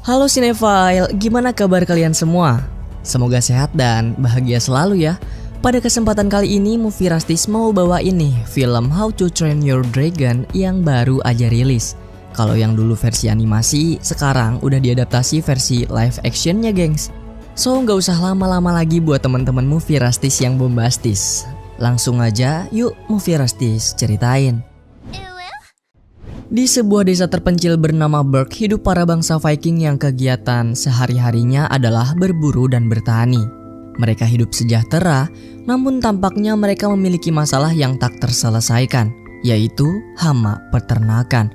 Halo Cinephile, gimana kabar kalian semua? Semoga sehat dan bahagia selalu ya. Pada kesempatan kali ini Movie Rastis mau bawa ini film How to Train Your Dragon yang baru aja rilis. Kalau yang dulu versi animasi, sekarang udah diadaptasi versi live actionnya gengs. So nggak usah lama-lama lagi buat teman-teman Movie Rastis yang bombastis. Langsung aja yuk Movie Rastis ceritain. Di sebuah desa terpencil bernama Berg hidup para bangsa Viking yang kegiatan sehari-harinya adalah berburu dan bertani. Mereka hidup sejahtera, namun tampaknya mereka memiliki masalah yang tak terselesaikan, yaitu hama peternakan.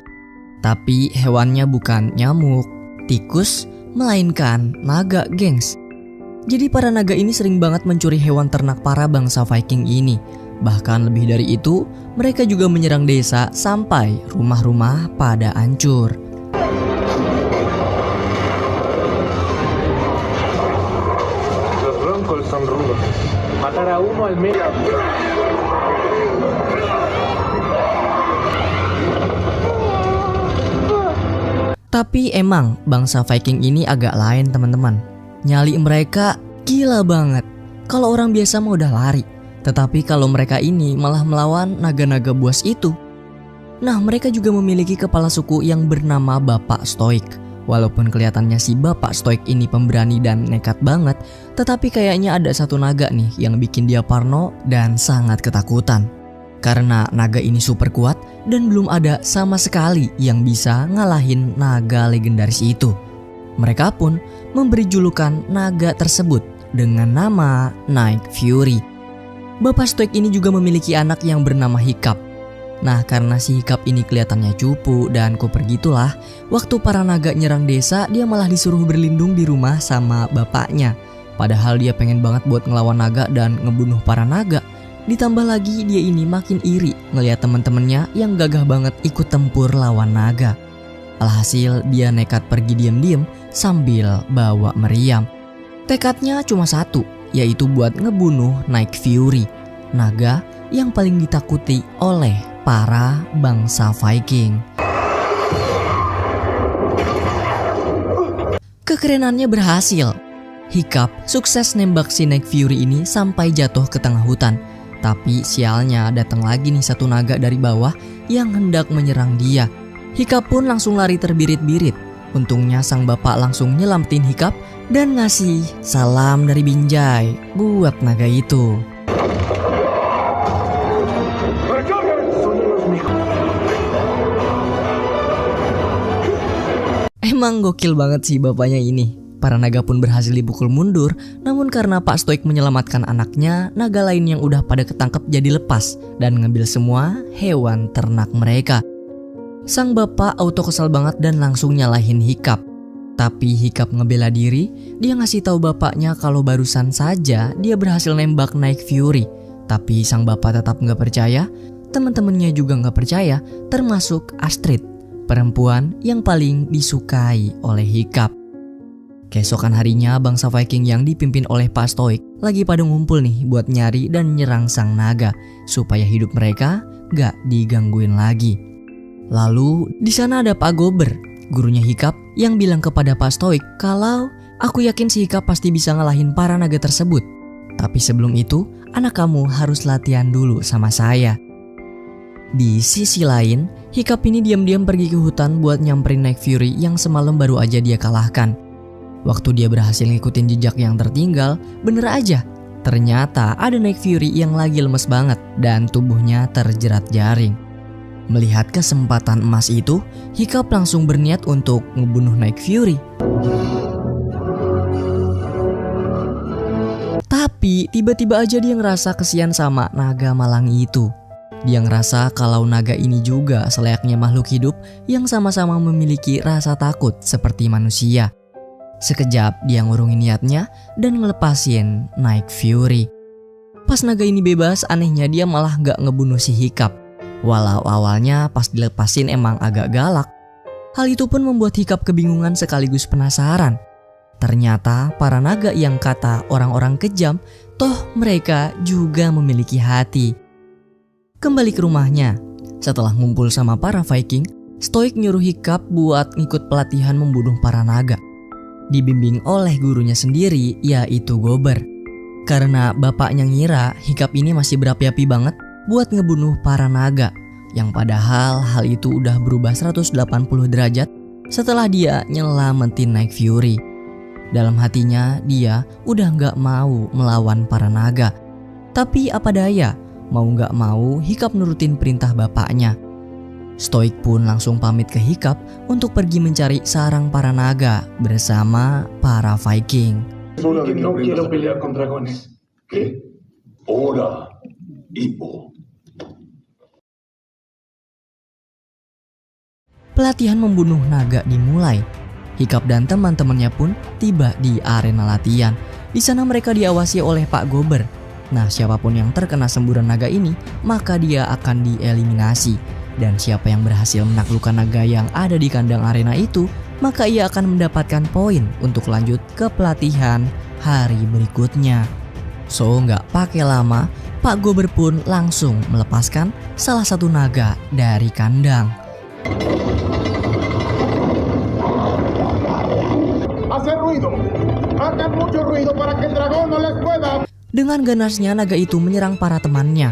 Tapi hewannya bukan nyamuk, tikus, melainkan naga gengs. Jadi para naga ini sering banget mencuri hewan ternak para bangsa Viking ini. Bahkan lebih dari itu, mereka juga menyerang desa sampai rumah-rumah pada hancur. Tapi emang bangsa Viking ini agak lain teman-teman. Nyali mereka gila banget. Kalau orang biasa mah udah lari. Tetapi kalau mereka ini malah melawan naga-naga buas itu. Nah, mereka juga memiliki kepala suku yang bernama Bapak Stoik. Walaupun kelihatannya si Bapak Stoik ini pemberani dan nekat banget, tetapi kayaknya ada satu naga nih yang bikin dia parno dan sangat ketakutan. Karena naga ini super kuat dan belum ada sama sekali yang bisa ngalahin naga legendaris itu. Mereka pun memberi julukan naga tersebut dengan nama Night Fury. Bapak Stoik ini juga memiliki anak yang bernama Hiccup. Nah, karena si Hiccup ini kelihatannya cupu dan kuper gitulah, waktu para naga nyerang desa, dia malah disuruh berlindung di rumah sama bapaknya. Padahal dia pengen banget buat ngelawan naga dan ngebunuh para naga. Ditambah lagi dia ini makin iri ngelihat teman-temannya yang gagah banget ikut tempur lawan naga. Alhasil dia nekat pergi diam-diam sambil bawa meriam. Tekadnya cuma satu, yaitu buat ngebunuh Night Fury, naga yang paling ditakuti oleh para bangsa Viking. Kekerenannya berhasil. Hiccup sukses nembak si Night Fury ini sampai jatuh ke tengah hutan. Tapi sialnya datang lagi nih satu naga dari bawah yang hendak menyerang dia. Hiccup pun langsung lari terbirit-birit. Untungnya sang bapak langsung nyelamatin Hiccup dan ngasih salam dari Binjai buat naga itu. Emang gokil banget sih bapaknya ini. Para naga pun berhasil dipukul mundur, namun karena Pak Stoik menyelamatkan anaknya, naga lain yang udah pada ketangkep jadi lepas dan ngambil semua hewan ternak mereka. Sang bapak auto kesal banget dan langsung nyalahin Hiccup. Tapi Hiccup ngebela diri, dia ngasih tahu bapaknya kalau barusan saja dia berhasil nembak Night Fury. Tapi sang bapak tetap nggak percaya, teman-temannya juga nggak percaya, termasuk Astrid, perempuan yang paling disukai oleh Hiccup. Keesokan harinya bangsa Viking yang dipimpin oleh Pak Stoik lagi pada ngumpul nih buat nyari dan nyerang sang naga supaya hidup mereka nggak digangguin lagi. Lalu di sana ada Pak Gober, gurunya Hiccup, yang bilang kepada Pak Stoik kalau aku yakin si Hiccup pasti bisa ngalahin para naga tersebut. Tapi sebelum itu, anak kamu harus latihan dulu sama saya. Di sisi lain, Hiccup ini diam-diam pergi ke hutan buat nyamperin Night Fury yang semalam baru aja dia kalahkan. Waktu dia berhasil ngikutin jejak yang tertinggal, bener aja, ternyata ada Night Fury yang lagi lemes banget dan tubuhnya terjerat jaring. Melihat kesempatan emas itu, Hiccup langsung berniat untuk ngebunuh Night Fury. Tapi tiba-tiba aja dia ngerasa kesian sama naga malang itu. Dia ngerasa kalau naga ini juga selayaknya makhluk hidup yang sama-sama memiliki rasa takut seperti manusia. Sekejap dia ngurungin niatnya dan ngelepasin Night Fury. Pas naga ini bebas, anehnya dia malah gak ngebunuh si Hiccup. Walau awalnya pas dilepasin emang agak galak. Hal itu pun membuat Hiccup kebingungan sekaligus penasaran. Ternyata para naga yang kata orang-orang kejam, toh mereka juga memiliki hati. Kembali ke rumahnya, setelah ngumpul sama para Viking, Stoik nyuruh Hiccup buat ngikut pelatihan membunuh para naga. dibimbing oleh gurunya sendiri yaitu Gober. Karena bapaknya ngira Hiccup ini masih berapi-api banget buat ngebunuh para naga, yang padahal hal itu udah berubah 180 derajat setelah dia nyelamatin Night Fury. Dalam hatinya dia udah gak mau melawan para naga. Tapi apa daya, mau gak mau Hiccup nurutin perintah bapaknya. Stoik pun langsung pamit ke Hiccup untuk pergi mencari sarang para naga bersama para Viking. No quiero pelear con dragones. ¿Qué? Hora, Hippo. Pelatihan membunuh naga dimulai. Hiccup dan teman-temannya pun tiba di arena latihan. Di sana mereka diawasi oleh Pak Gober. Nah, siapapun yang terkena semburan naga ini, maka dia akan dieliminasi. Dan siapa yang berhasil menaklukkan naga yang ada di kandang arena itu, maka ia akan mendapatkan poin untuk lanjut ke pelatihan hari berikutnya. So, nggak pakai lama, Pak Gober pun langsung melepaskan salah satu naga dari kandang. Dengan ganasnya naga itu menyerang para temannya.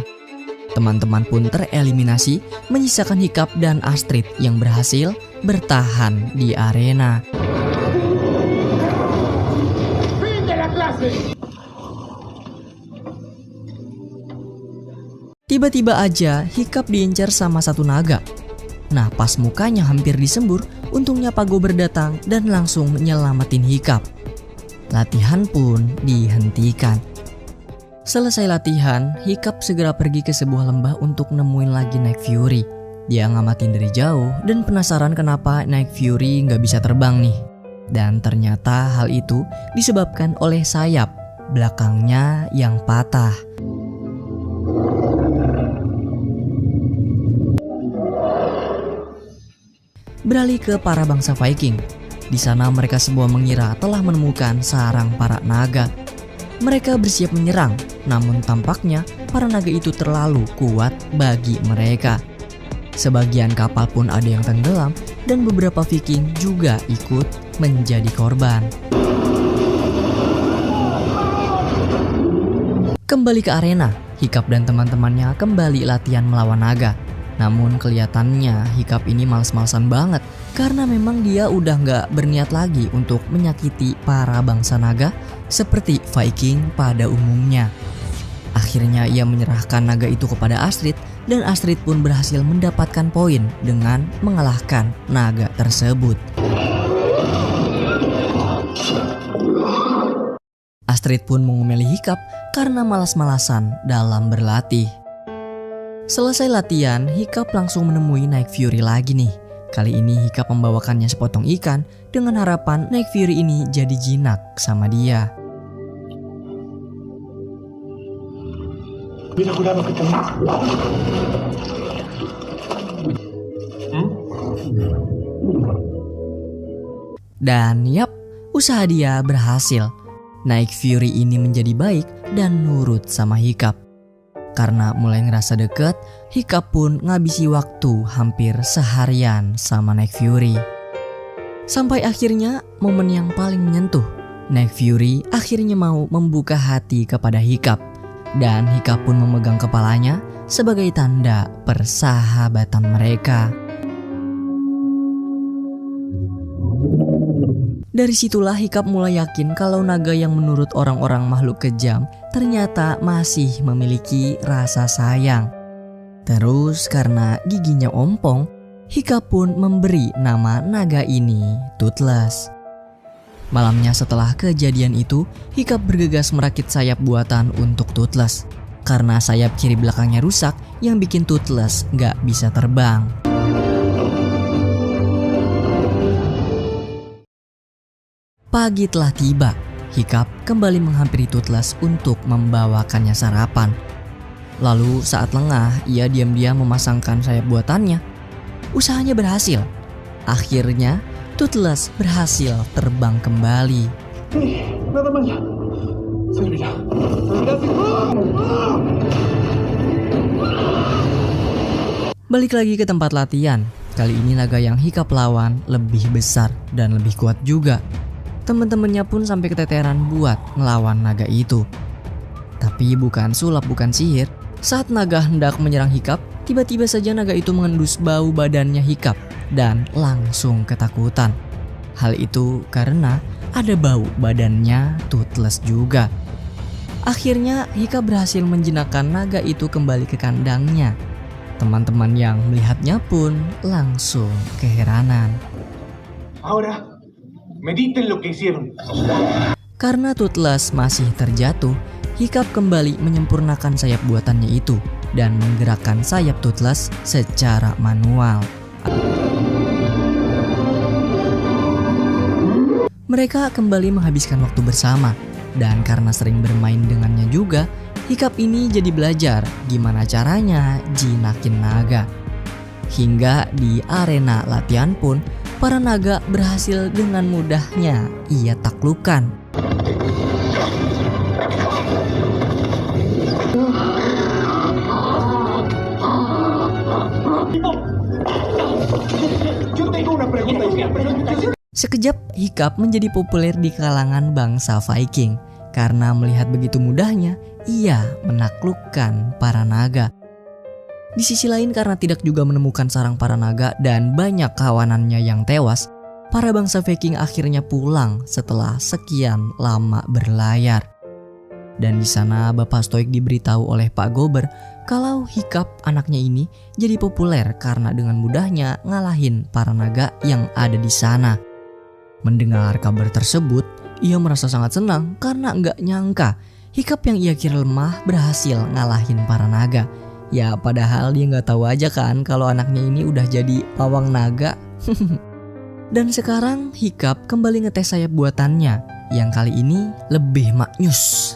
Teman-teman pun tereliminasi, menyisakan Hiccup dan Astrid yang berhasil bertahan di arena. Tiba-tiba aja Hiccup diincar sama satu naga. Nah, pas mukanya hampir disembur, untungnya Pak Gober datang dan langsung nyelamatin Hiccup. Latihan pun dihentikan. Selesai latihan, Hiccup segera pergi ke sebuah lembah untuk nemuin lagi Night Fury. Dia ngamatin dari jauh dan penasaran kenapa Night Fury nggak bisa terbang nih. Dan ternyata hal itu disebabkan oleh sayap belakangnya yang patah. Beralih ke para bangsa Viking. Di sana mereka semua mengira telah menemukan sarang para naga. Mereka bersiap menyerang, namun tampaknya para naga itu terlalu kuat bagi mereka. Sebagian kapal pun ada yang tenggelam dan beberapa Viking juga ikut menjadi korban. Kembali ke arena, Hiccup dan teman-temannya kembali latihan melawan naga. Namun kelihatannya Hiccup ini males-malesan banget karena memang dia udah gak berniat lagi untuk menyakiti para bangsa naga seperti Viking pada umumnya. Akhirnya ia menyerahkan naga itu kepada Astrid dan Astrid pun berhasil mendapatkan poin dengan mengalahkan naga tersebut. Astrid pun mengomeli Hiccup karena malas-malasan dalam berlatih. Selesai latihan, Hiccup langsung menemui Night Fury lagi nih. Kali ini Hiccup membawakannya sepotong ikan dengan harapan Night Fury ini jadi jinak sama dia. Dan yap, usaha dia berhasil. Night Fury ini menjadi baik dan nurut sama Hiccup. Karena mulai ngerasa deket, Hiccup pun ngabisi waktu hampir seharian sama Night Fury. Sampai akhirnya momen yang paling menyentuh. Night Fury akhirnya mau membuka hati kepada Hiccup. Dan Hiccup pun memegang kepalanya sebagai tanda persahabatan mereka. Dari situlah Hiccup mulai yakin kalau naga yang menurut orang-orang makhluk kejam ternyata masih memiliki rasa sayang. Terus karena giginya ompong, Hiccup pun memberi nama naga ini Toothless. Malamnya setelah kejadian itu, Hiccup bergegas merakit sayap buatan untuk Toothless. Karena sayap kiri belakangnya rusak yang bikin Toothless gak bisa terbang. Pagi telah tiba, Hiccup kembali menghampiri Toothless untuk membawakannya sarapan. Lalu saat lengah, ia diam-diam memasangkan sayap buatannya. Usahanya berhasil. Akhirnya, Toothless berhasil terbang kembali. Balik lagi ke tempat latihan. Kali ini naga yang Hiccup lawan lebih besar dan lebih kuat juga. Teman-temannya pun sampai keteteran buat ngelawan naga itu. Tapi bukan sulap, bukan sihir. Saat naga hendak menyerang Hiccup, tiba-tiba saja naga itu mengendus bau badannya Hiccup dan langsung ketakutan. Hal itu karena ada bau badannya Toothless juga. Akhirnya Hiccup berhasil menjinakkan naga itu kembali ke kandangnya. Teman-teman yang melihatnya pun langsung keheranan. Ahora, mediten lo que hicieron. Karena Toothless masih terjatuh, Hiccup kembali menyempurnakan sayap buatannya itu dan menggerakkan sayap Toothless secara manual. Mereka kembali menghabiskan waktu bersama, dan karena sering bermain dengannya juga, Hiccup ini jadi belajar gimana caranya jinakin naga. Hingga di arena latihan pun, para naga berhasil dengan mudahnya ia taklukkan. Sekejap, Hiccup menjadi populer di kalangan bangsa Viking. Karena melihat begitu mudahnya, ia menaklukkan para naga. Di sisi lain, karena tidak juga menemukan sarang para naga dan banyak kawanannya yang tewas, para bangsa Viking akhirnya pulang setelah sekian lama berlayar. Dan di sana Bapak Stoik diberitahu oleh Pak Gober kalau Hiccup anaknya ini jadi populer karena dengan mudahnya ngalahin para naga yang ada di sana. Mendengar kabar tersebut, ia merasa sangat senang karena nggak nyangka Hiccup yang ia kira lemah berhasil ngalahin para naga. Ya padahal dia nggak tahu aja kan kalau anaknya ini udah jadi pawang naga. Dan sekarang Hiccup kembali ngetes sayap buatannya yang kali ini lebih maknyus.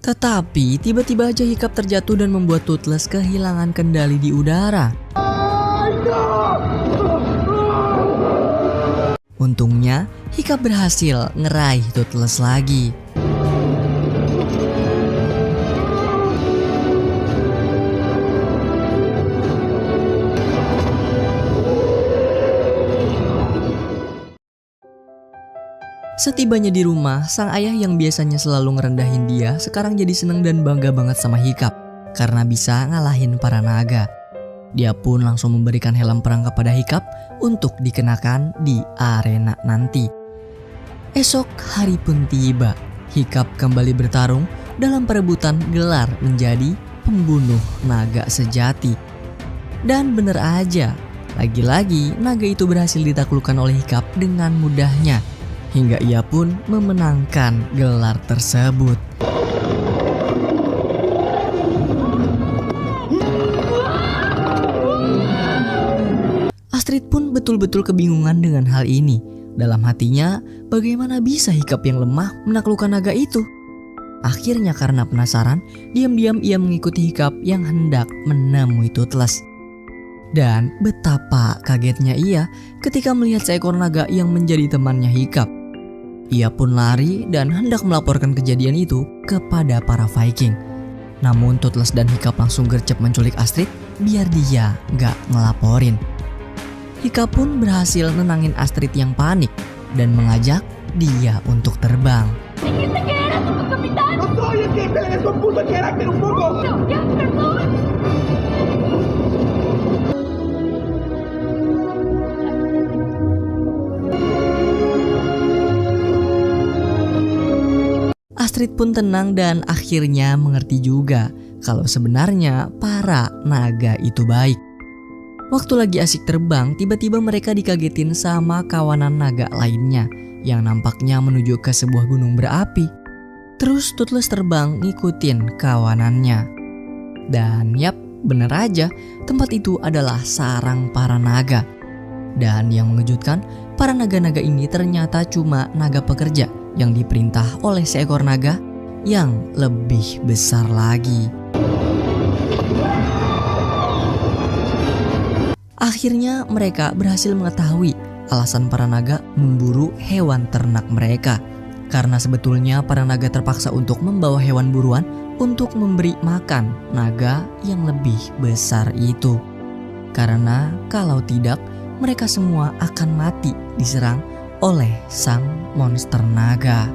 Tetapi tiba-tiba aja Hiccup terjatuh dan membuat Toothless kehilangan kendali di udara. Untungnya Hiccup berhasil ngeraih Toothless lagi. Setibanya di rumah, sang ayah yang biasanya selalu ngerendahin dia sekarang jadi seneng dan bangga banget sama Hiccup karena bisa ngalahin para naga. Dia pun langsung memberikan helm perang kepada Hiccup untuk dikenakan di arena nanti. Esok hari pun tiba, Hiccup kembali bertarung dalam perebutan gelar menjadi pembunuh naga sejati. Dan bener aja, lagi-lagi naga itu berhasil ditaklukkan oleh Hiccup dengan mudahnya. Hingga ia pun memenangkan gelar tersebut. Astrid pun betul-betul kebingungan dengan hal ini. Dalam hatinya, bagaimana bisa Hiccup yang lemah menaklukkan naga itu? Akhirnya karena penasaran, diam-diam ia mengikuti Hiccup yang hendak menemui Toothless. Dan betapa kagetnya ia ketika melihat seekor naga yang menjadi temannya Hiccup. Ia pun lari dan hendak melaporkan kejadian itu kepada para Viking. Namun Toothless dan Hiccup langsung gercep menculik Astrid biar dia gak ngelaporin. Hiccup pun berhasil nenangin Astrid yang panik dan mengajak dia untuk terbang. Astrid pun tenang dan akhirnya mengerti juga kalau sebenarnya para naga itu baik. Waktu lagi asik terbang, tiba-tiba mereka dikagetin sama kawanan naga lainnya yang nampaknya menuju ke sebuah gunung berapi. Terus Toothless terbang ngikutin kawanannya. Dan yap, bener aja, tempat itu adalah sarang para naga. Dan yang mengejutkan, para naga-naga ini ternyata cuma naga pekerja yang diperintah oleh seekor naga yang lebih besar lagi. Akhirnya mereka berhasil mengetahui alasan para naga memburu hewan ternak mereka. Karena sebetulnya para naga terpaksa untuk membawa hewan buruan untuk memberi makan naga yang lebih besar itu. Karena kalau tidak, mereka semua akan mati diserang oleh sang monster naga.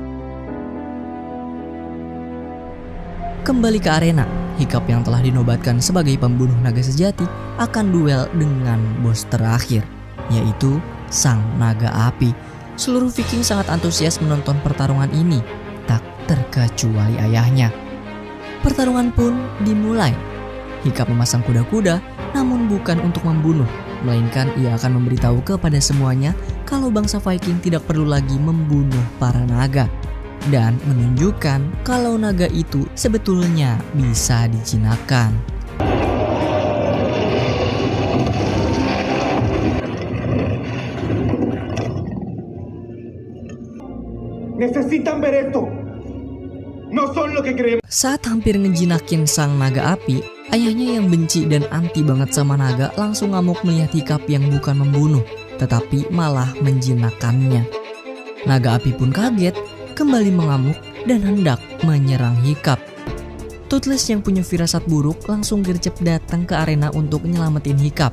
Kembali ke arena, Hiccup yang telah dinobatkan sebagai pembunuh naga sejati akan duel dengan bos terakhir, yaitu sang naga api. Seluruh Viking sangat antusias menonton pertarungan ini, tak terkecuali ayahnya. Pertarungan pun dimulai. Hiccup memasang kuda-kuda, namun bukan untuk membunuh, melainkan ia akan memberitahu kepada semuanya kalau bangsa Viking tidak perlu lagi membunuh para naga, dan menunjukkan kalau naga itu sebetulnya bisa dijinakkan. Necesitan ver esto. No son lo que creemos. Saat hampir ngejinakin sang naga api, ayahnya yang benci dan anti banget sama naga langsung ngamuk melihat Hiccup yang bukan membunuh, tetapi malah menjinakkannya. Naga api pun kaget, kembali mengamuk dan hendak menyerang Hiccup. Toothless yang punya firasat buruk langsung gercep datang ke arena untuk nyelamatin Hiccup.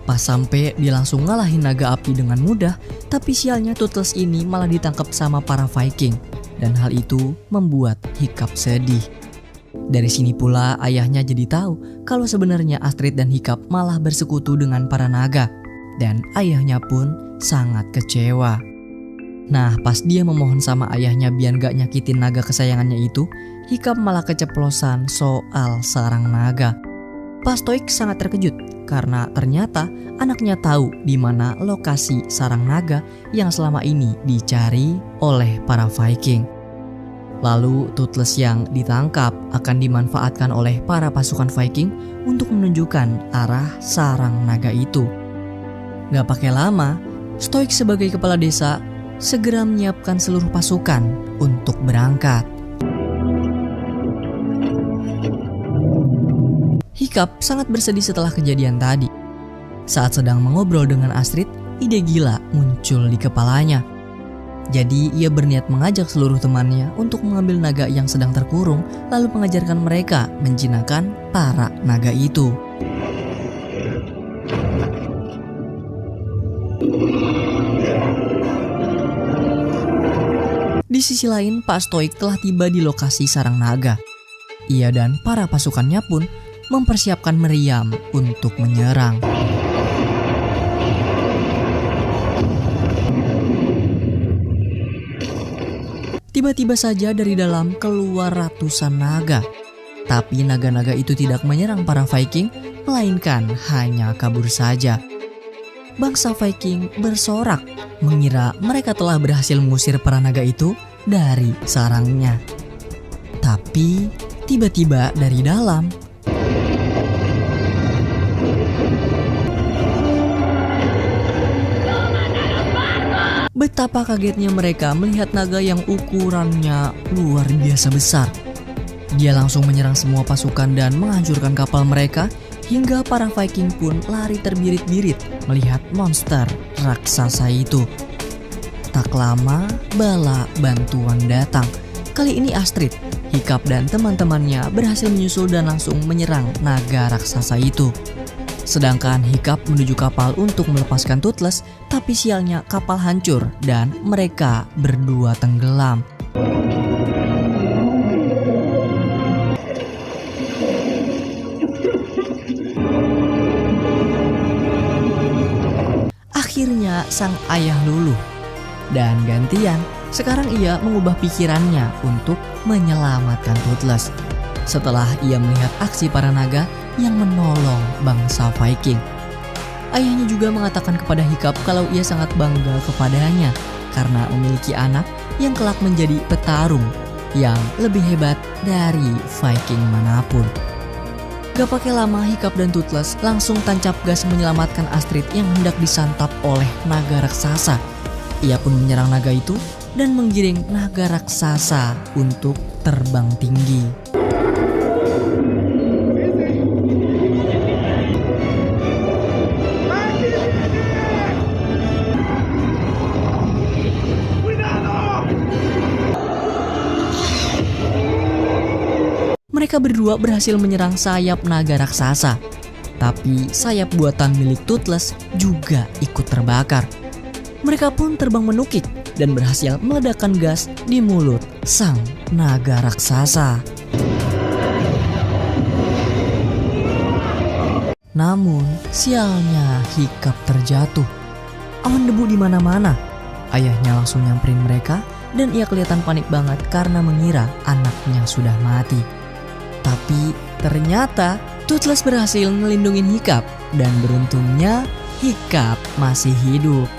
Pas sampai dia langsung ngalahin naga api dengan mudah, tapi sialnya Toothless ini malah ditangkap sama para Viking. Dan hal itu membuat Hiccup sedih. Dari sini pula ayahnya jadi tahu kalau sebenarnya Astrid dan Hiccup malah bersekutu dengan para naga. Dan ayahnya pun sangat kecewa. Nah, pas dia memohon sama ayahnya biar gak nyakitin naga kesayangannya itu, Hiccup malah keceplosan soal sarang naga. Pak Stoik sangat terkejut karena ternyata anaknya tahu di mana lokasi sarang naga yang selama ini dicari oleh para Viking. Lalu Toothless yang ditangkap akan dimanfaatkan oleh para pasukan Viking untuk menunjukkan arah sarang naga itu. Gak pakai lama, Stoik sebagai kepala desa segera menyiapkan seluruh pasukan untuk berangkat. Hiccup sangat bersedih setelah kejadian tadi. Saat sedang mengobrol dengan Astrid, ide gila muncul di kepalanya. Jadi ia berniat mengajak seluruh temannya untuk mengambil naga yang sedang terkurung, lalu mengajarkan mereka menjinakkan para naga itu. Di sisi lain, Pak Stoik telah tiba di lokasi sarang naga. Ia dan para pasukannya pun mempersiapkan meriam untuk menyerang. Tiba-tiba saja dari dalam keluar ratusan naga. Tapi naga-naga itu tidak menyerang para Viking, melainkan hanya kabur saja. Bangsa Viking bersorak, mengira mereka telah berhasil mengusir para naga itu dari sarangnya. Tapi tiba-tiba dari dalam, betapa kagetnya mereka melihat naga yang ukurannya luar biasa besar. Dia langsung menyerang semua pasukan dan menghancurkan kapal mereka, hingga para Viking pun lari terbirit-birit melihat monster raksasa itu. Tak lama, bala bantuan datang. Kali ini Astrid, Hiccup dan teman-temannya berhasil menyusul dan langsung menyerang naga raksasa itu. Sedangkan Hiccup menuju kapal untuk melepaskan Toothless, tapi sialnya kapal hancur dan mereka berdua tenggelam. Akhirnya sang ayah luluh dan gantian sekarang ia mengubah pikirannya untuk menyelamatkan Toothless. Setelah ia melihat aksi para naga yang menolong bangsa Viking. Ayahnya juga mengatakan kepada Hiccup kalau ia sangat bangga kepadanya karena memiliki anak yang kelak menjadi petarung yang lebih hebat dari Viking manapun. Gak pakai lama, Hiccup dan Toothless langsung tancap gas menyelamatkan Astrid yang hendak disantap oleh naga raksasa. Ia pun menyerang naga itu dan menggiring naga raksasa untuk terbang tinggi. mereka berdua berhasil menyerang sayap naga raksasa. Tapi sayap buatan milik Toothless juga ikut terbakar. Mereka pun terbang menukik dan berhasil meledakkan gas di mulut sang naga raksasa. Namun, sialnya Hiccup terjatuh. Awan debu di mana-mana. Ayahnya langsung nyamperin mereka dan ia kelihatan panik banget karena mengira anaknya sudah mati. Tapi ternyata Toothless berhasil ngelindungin Hiccup dan beruntungnya Hiccup masih hidup.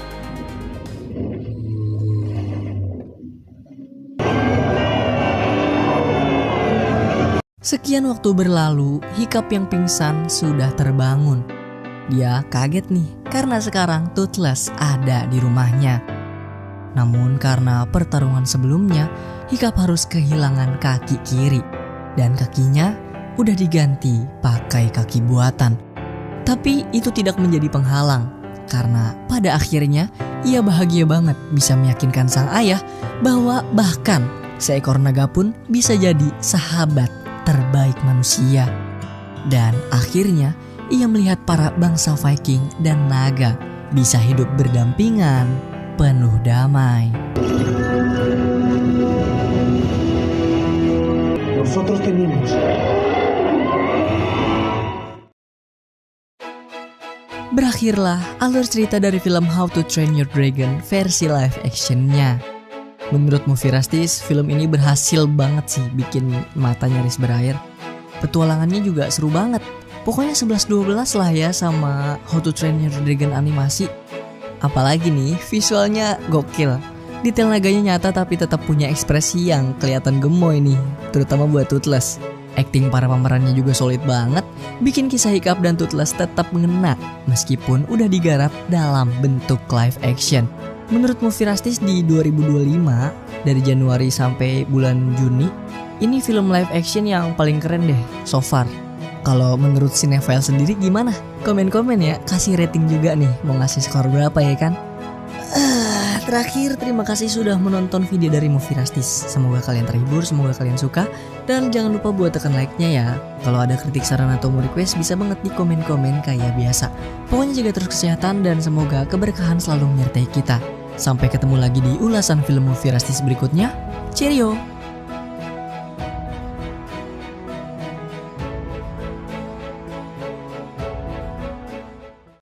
Sekian waktu berlalu, Hiccup yang pingsan sudah terbangun. Dia kaget nih karena sekarang Toothless ada di rumahnya. Namun karena pertarungan sebelumnya, Hiccup harus kehilangan kaki kiri dan kakinya udah diganti pakai kaki buatan. Tapi itu tidak menjadi penghalang karena pada akhirnya ia bahagia banget bisa meyakinkan sang ayah bahwa bahkan seekor naga pun bisa jadi sahabat terbaik manusia. Dan akhirnya ia melihat para bangsa Viking dan naga bisa hidup berdampingan penuh damai. Nosotros tenemos. Berakhirlah alur cerita dari film How to Train Your Dragon versi live actionnya. Menurut Movie Rastis, film ini berhasil banget sih bikin mata nyaris berair. Petualangannya juga seru banget. Pokoknya 11-12 lah ya sama How to Train Your Dragon animasi. Apalagi nih, visualnya gokil. Detail naganya nyata tapi tetap punya ekspresi yang kelihatan gemoy nih, terutama buat Toothless. Akting para pemerannya juga solid banget, bikin kisah Hiccup dan Toothless tetap mengena meskipun udah digarap dalam bentuk live action. Menurut Movie Rastis di 2025, dari Januari sampai bulan Juni, ini film live action yang paling keren deh so far. Kalau menurut Cinefile sendiri gimana? Komen-komen ya, kasih rating juga nih, mau ngasih skor berapa ya kan? Terakhir, terima kasih sudah menonton video dari Movie Rastis. Semoga kalian terhibur, semoga kalian suka. Dan jangan lupa buat tekan like-nya ya. Kalau ada kritik, saran, atau mau request, bisa banget di komen-komen kayak biasa. Pokoknya jaga terus kesehatan dan semoga keberkahan selalu menyertai kita. Sampai ketemu lagi di ulasan film Movie Rastis berikutnya. Cheerio!